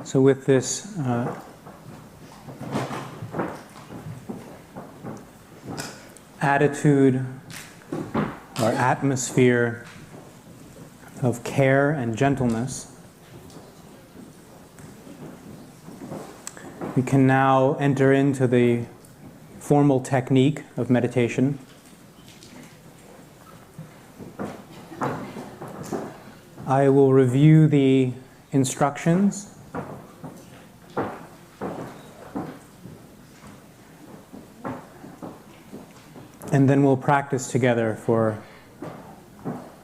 So with this attitude or atmosphere of care and gentleness, we can now enter into the formal technique of meditation. I will review the instructions and then we'll practice together for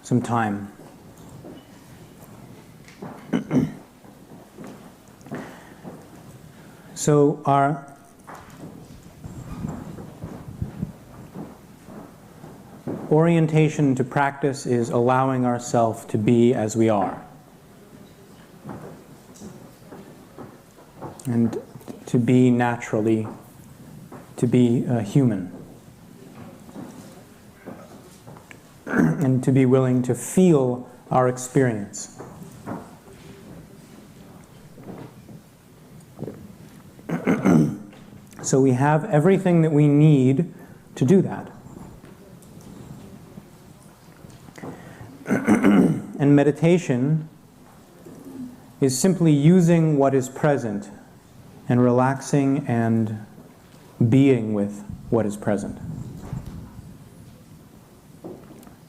some time. So our orientation to practice is allowing ourselves to be as we are. And to be naturally, to be human. And to be willing to feel our experience. So we have everything that we need to do that. And meditation is simply using what is present and relaxing and being with what is present.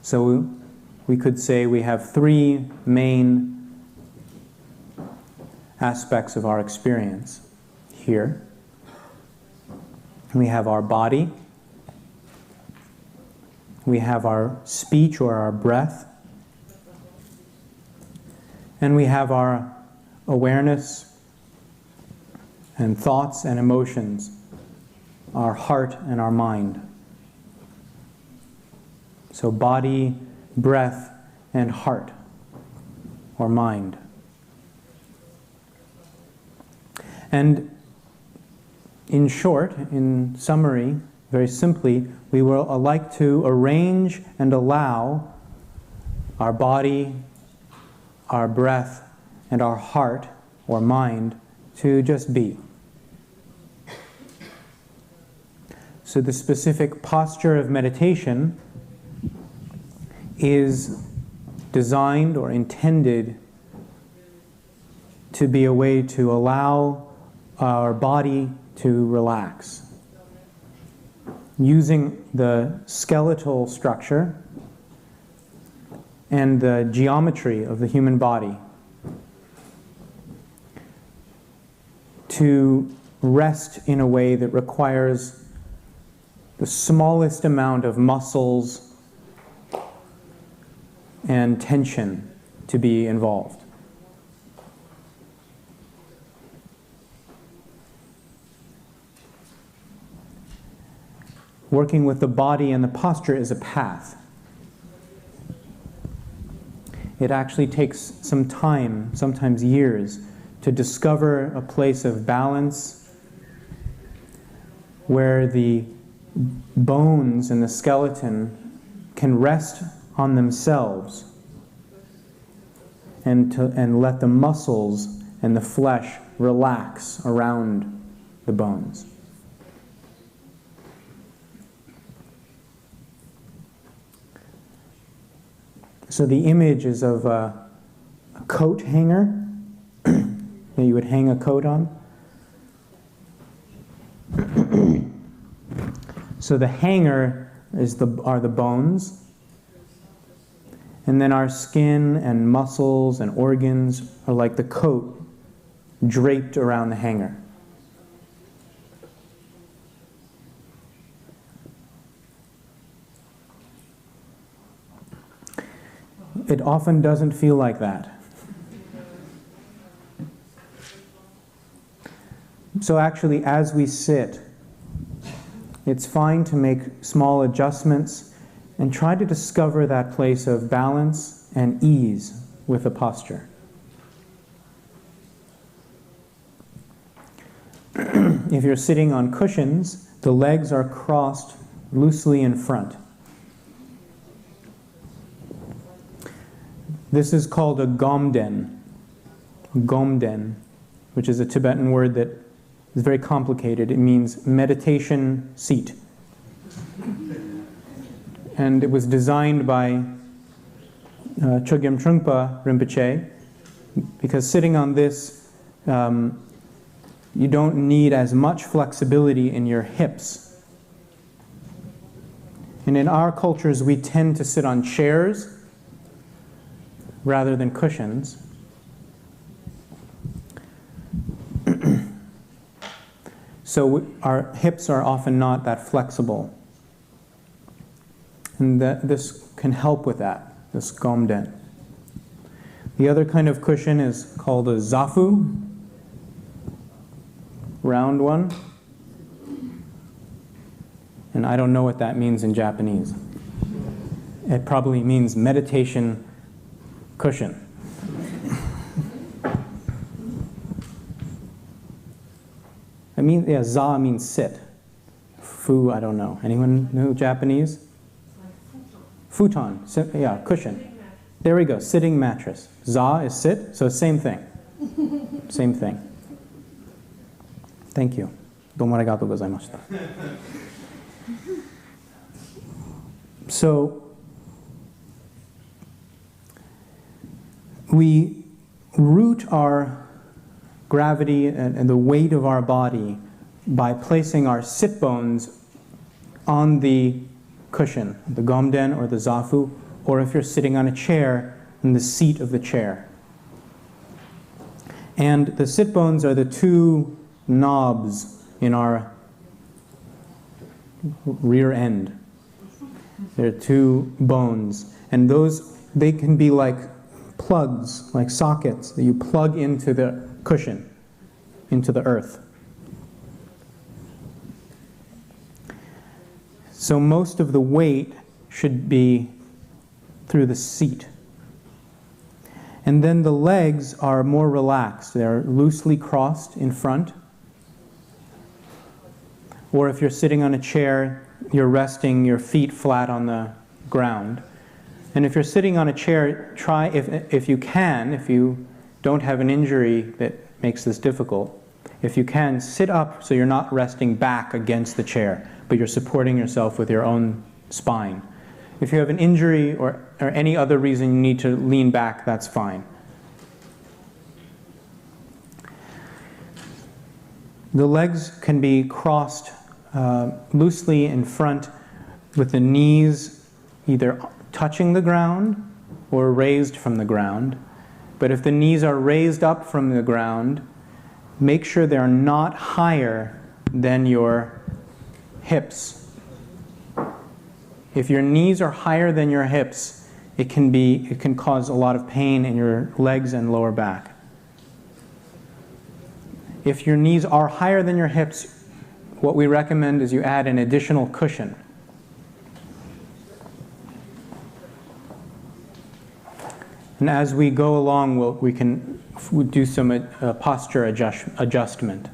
So we could say we have three main aspects of our experience here. We have our body, we have our speech or our breath, and we have our awareness and thoughts and emotions, our heart and our mind. So body, breath, and heart, or mind. And in short, in summary, very simply, we will like to arrange and allow our body, our breath, and our heart, or mind, to just be. So the specific posture of meditation is designed or intended to be a way to allow our body to relax. Using the skeletal structure and the geometry of the human body to rest in a way that requires the smallest amount of muscles and tension to be involved. Working with the body and the posture is a path. It actually takes some time, sometimes years, to discover a place of balance where the bones and the skeleton can rest on themselves and let the muscles and the flesh relax around the bones. So the image is of a coat hanger that you would hang a coat on. So the hanger are the bones, and then our skin and muscles and organs are like the coat draped around the hanger. It often doesn't feel like that. So actually, as we sit, it's fine to make small adjustments and try to discover that place of balance and ease with the posture. If you're sitting on cushions, the legs are crossed loosely in front. This is called a gomden. Gomden. which is a Tibetan word that is very complicated. It means meditation seat. And it was designed by Chogyam Trungpa Rinpoche, because sitting on this, you don't need as much flexibility in your hips. And in our cultures, we tend to sit on chairs rather than cushions. So our hips are often not that flexible. And this can help with that, this gomden. The other kind of cushion is called a zafu, round one. And I don't know what that means in Japanese. It probably means meditation cushion. I mean, yeah, za means sit. Fu, I don't know. Anyone know Japanese? Futon, yeah, cushion. There we go, sitting mattress. Za is sit, so same thing. Same thing. Thank you. Domo arigatou gozaimashita. So, we root our gravity and the weight of our body by placing our sit bones on the cushion, the gomden or the zafu, or if you're sitting on a chair, in the seat of the chair. And the sit bones are the two knobs in our rear end. There are two bones, and those, they can be like plugs, like sockets that you plug into the cushion, into the earth. So most of the weight should be through the seat. And then the legs are more relaxed. They're loosely crossed in front. Or if you're sitting on a chair, you're resting your feet flat on the ground. And if you're sitting on a chair, try, if you can, if you don't have an injury that makes this difficult, if you can, sit up so you're not resting back against the chair, but you're supporting yourself with your own spine. If you have an injury or any other reason you need to lean back, that's fine. The legs can be crossed loosely in front with the knees either touching the ground or raised from the ground. But if the knees are raised up from the ground, make sure they're not higher than your hips. If your knees are higher than your hips, it can cause a lot of pain in your legs and lower back. If your knees are higher than your hips, what we recommend is you add an additional cushion. And as we go along, we can do some posture adjustment.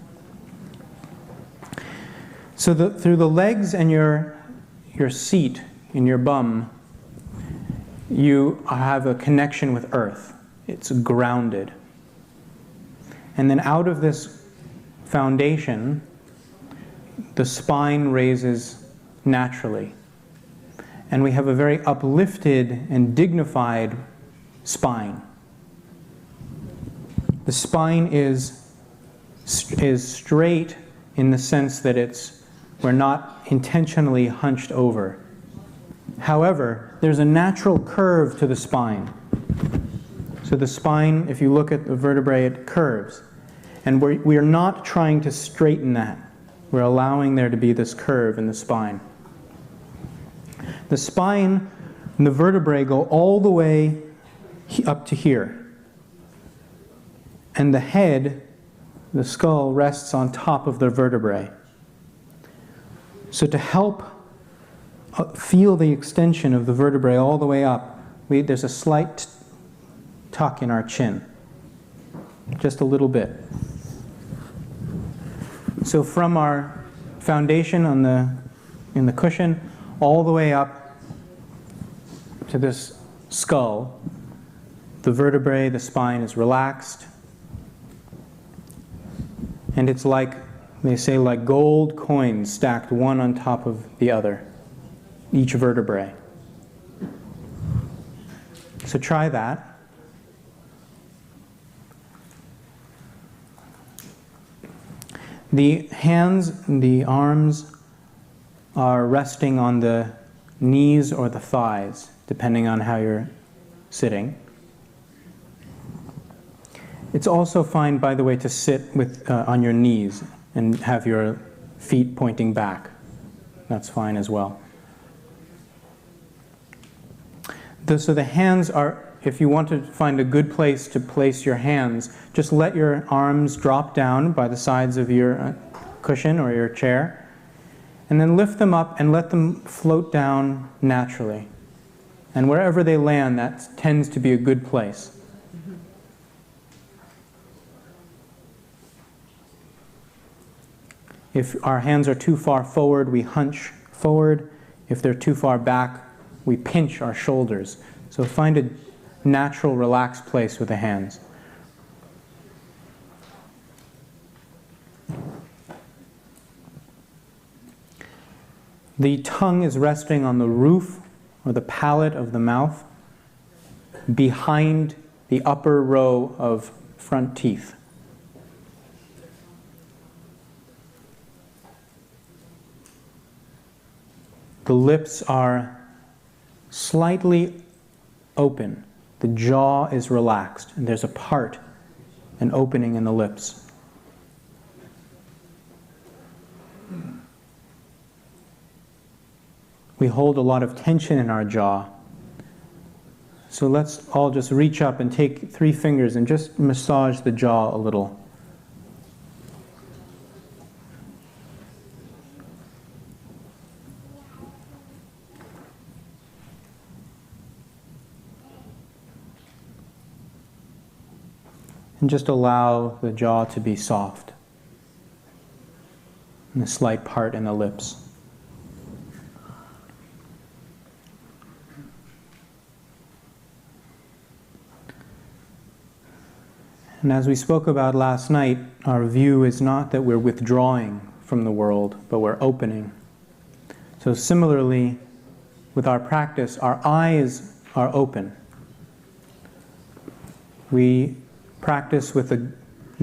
So through the legs and your seat, in your bum, you have a connection with earth. It's grounded. And then out of this foundation, the spine raises naturally. And we have a very uplifted and dignified spine. The spine is straight in the sense that we're not intentionally hunched over. However, there's a natural curve to the spine. So the spine, if you look at the vertebrae, it curves. And we are not trying to straighten that. We're allowing there to be this curve in the spine. The spine and the vertebrae go all the way up to here. And the head, the skull, rests on top of the vertebrae. So to help feel the extension of the vertebrae all the way up, there's a slight tuck in our chin. Just a little bit. So from our foundation in the cushion, all the way up to this skull, the vertebrae, the spine is relaxed. And it's like, they say, like gold coins stacked one on top of the other, each vertebrae. So try that. The hands, the arms are resting on the knees or the thighs, depending on how you're sitting. It's also fine, by the way, to sit with on your knees and have your feet pointing back. That's fine as well. So the hands are, if you want to find a good place to place your hands, just let your arms drop down by the sides of your cushion or your chair, and then lift them up and let them float down naturally. And wherever they land, that tends to be a good place. If our hands are too far forward, we hunch forward. If they're too far back, we pinch our shoulders. So find a natural, relaxed place with the hands. The tongue is resting on the roof or the palate of the mouth behind the upper row of front teeth. The lips are slightly open. The jaw is relaxed, and there's a part, an opening in the lips. We hold a lot of tension in our jaw. So let's all just reach up and take 3 fingers and just massage the jaw a little. And just allow the jaw to be soft, and a slight part in the lips. And as we spoke about last night, our view is not that we're withdrawing from the world, but we're opening. So similarly, with our practice, our eyes are open. We practice with the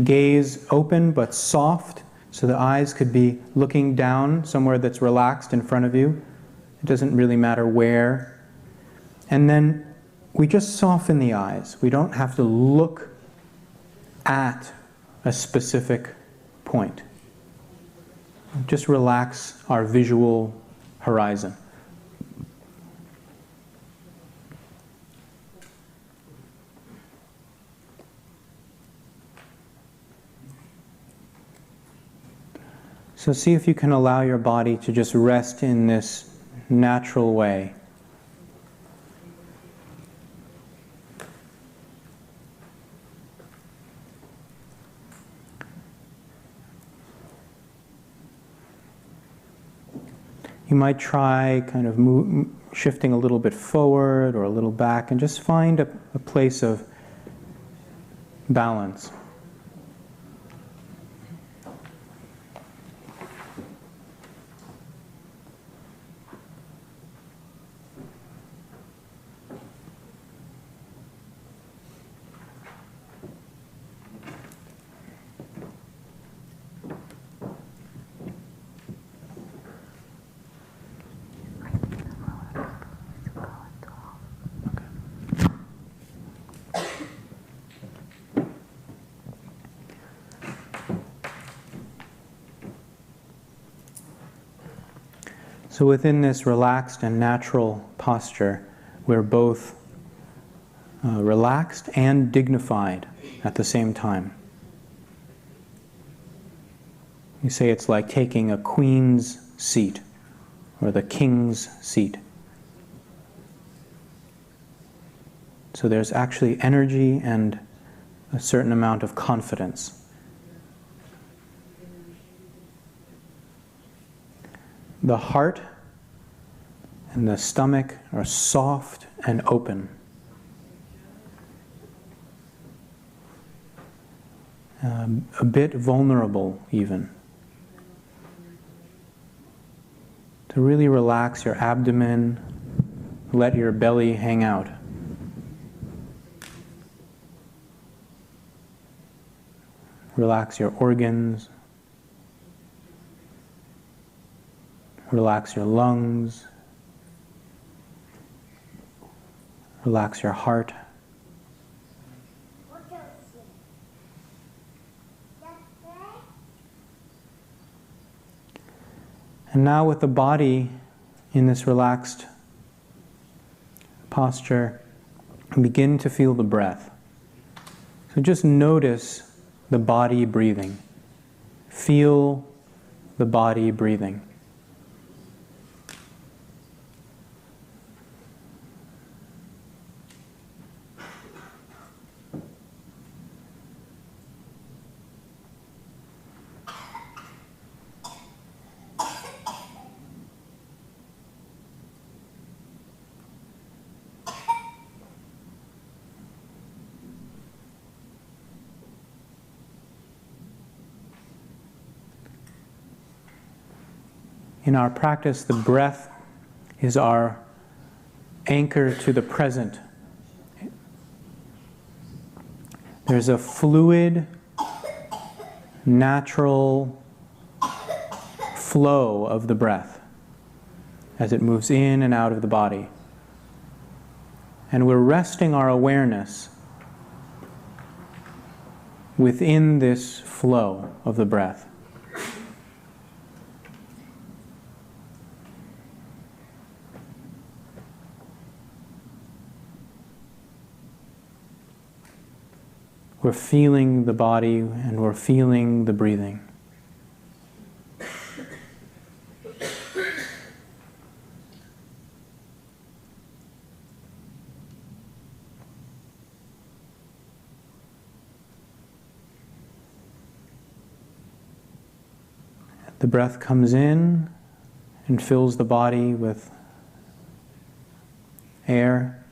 gaze open but soft, so the eyes could be looking down somewhere that's relaxed in front of you. It doesn't really matter where. And then we just soften the eyes. We don't have to look at a specific point. Just relax our visual horizon. So see if you can allow your body to just rest in this natural way. You might try kind of shifting a little bit forward or a little back, and just find a place of balance. So within this relaxed and natural posture, we're both relaxed and dignified at the same time. You say it's like taking a queen's seat or the king's seat. So there's actually energy and a certain amount of confidence. The heart and the stomach are soft and open. a bit vulnerable even. To really relax your abdomen, let your belly hang out. Relax your organs. Relax your lungs. Relax your heart. And now with the body in this relaxed posture, begin to feel the breath. So just notice the body breathing. Feel the body breathing. In our practice, the breath is our anchor to the present. There's a fluid, natural flow of the breath as it moves in and out of the body. And we're resting our awareness within this flow of the breath. We're feeling the body and we're feeling the breathing. The breath comes in and fills the body with air.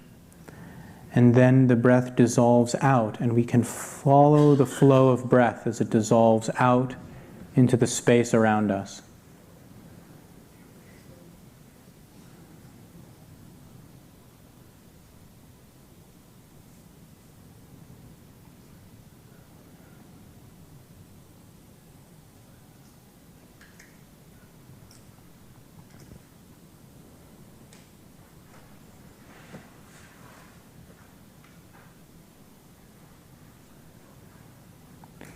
And then the breath dissolves out, and we can follow the flow of breath as it dissolves out into the space around us.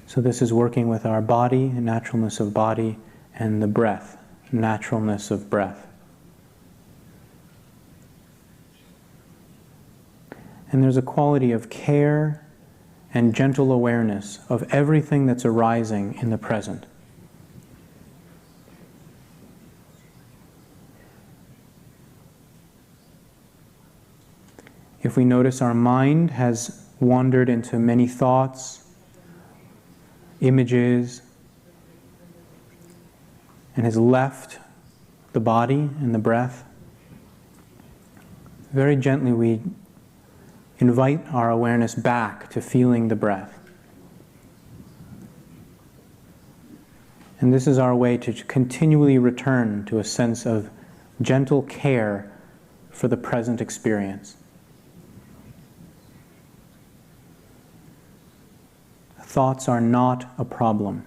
So this is working with our body, naturalness of body, and the breath, naturalness of breath. And there's a quality of care and gentle awareness of everything that's arising in the present. If we notice our mind has wandered into many thoughts, images, and has left the body and the breath, very gently we invite our awareness back to feeling the breath. And this is our way to continually return to a sense of gentle care for the present experience. Thoughts are not a problem.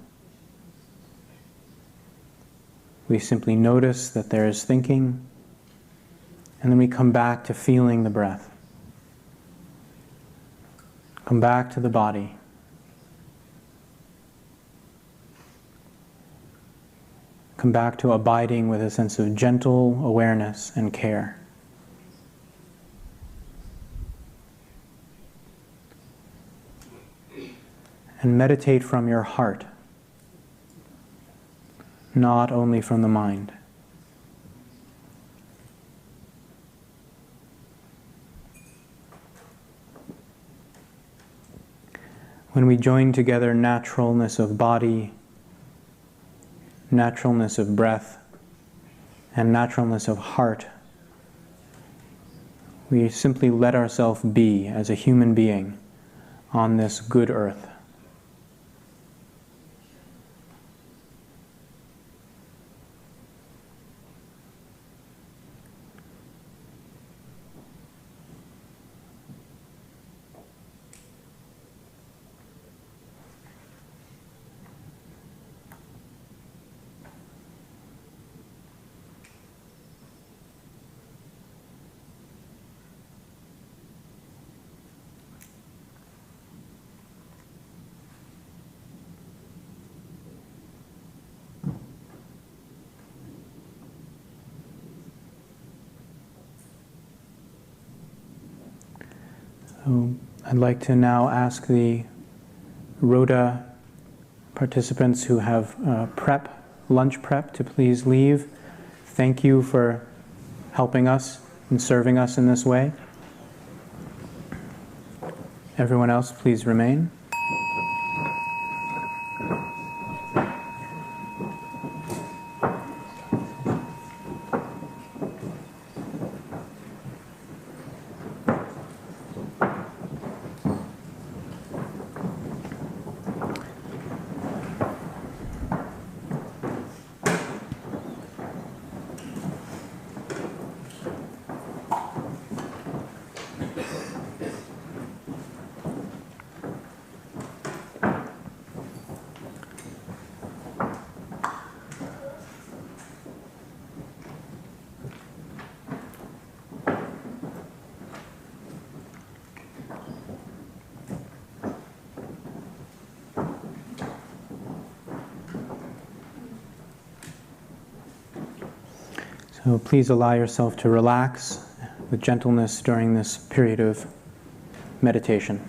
We simply notice that there is thinking, and then we come back to feeling the breath. Come back to the body. Come back to abiding with a sense of gentle awareness and care. And meditate from your heart, not only from the mind. When we join together naturalness of body, naturalness of breath, and naturalness of heart, we simply let ourselves be as a human being on this good earth. So I'd like to now ask the Rhoda participants who have lunch prep to please leave. Thank you for helping us and serving us in this way. Everyone else, please remain. So please allow yourself to relax with gentleness during this period of meditation.